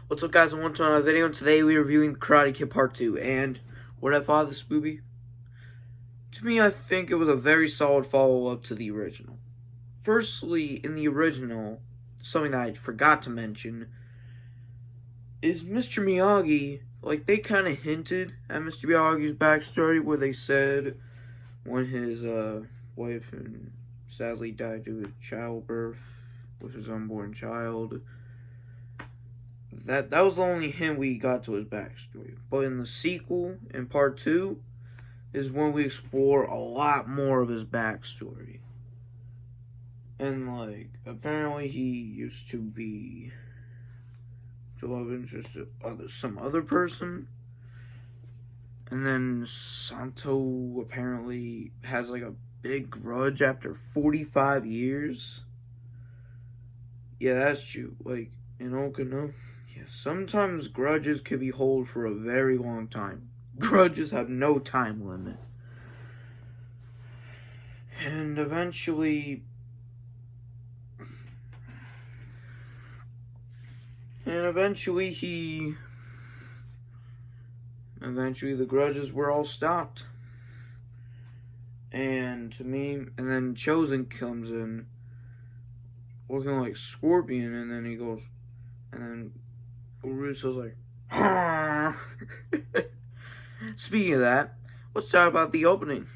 What's up, guys? Welcome to another video, and today we're reviewing Karate Kid Part 2. And what I thought of this movie? To me, I think it was a very solid follow-up to the original. Firstly, in the original, something that I forgot to mention, is Mr. Miyagi, like, they kind of hinted at Mr. Miyagi's backstory, where they said when his wife sadly died due to childbirth with his unborn child. That was the only hint we got to his backstory. But in the sequel, in Part 2, is when we explore a lot more of his backstory. And, like, apparently he used to be the love interest of some other person. And then Santo apparently has, like, a big grudge after 45 years. Yeah, that's true. Like, in Okinawa. Yeah, sometimes grudges can be held for a very long time. Grudges have no time limit. And eventually the grudges were all stopped. And then Chozen comes in looking like Scorpion, and then he goes, and then Russo's like, Speaking of that, let's talk about the opening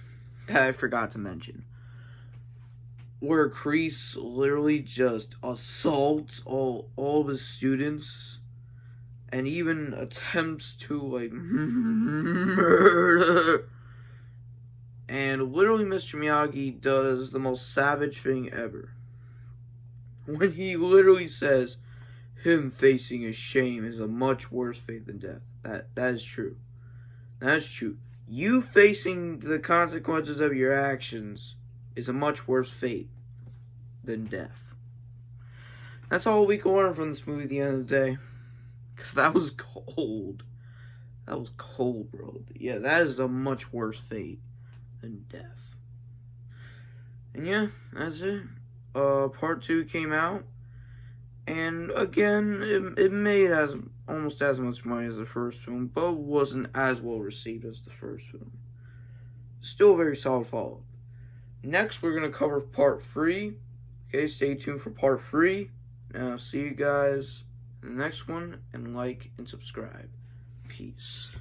that I forgot to mention. Where Kreese literally just assaults all of his students and even attempts to, like, murder. And literally Mr. Miyagi does the most savage thing ever. When he literally says, him facing his shame is a much worse fate than death. That is true. That's true. You facing the consequences of your actions is a much worse fate than death. That's all we can learn from this movie at the end of the day. Because that was cold. That was cold, bro. Yeah, that is a much worse fate than death. And yeah, that's it. Part 2 came out. And again, it made almost as much money as the first film, but wasn't as well received as the first film. Still a very solid follow-up. Next, we're going to cover Part 3. Okay, stay tuned for Part 3. Now, see you guys in the next one, and like and subscribe. Peace.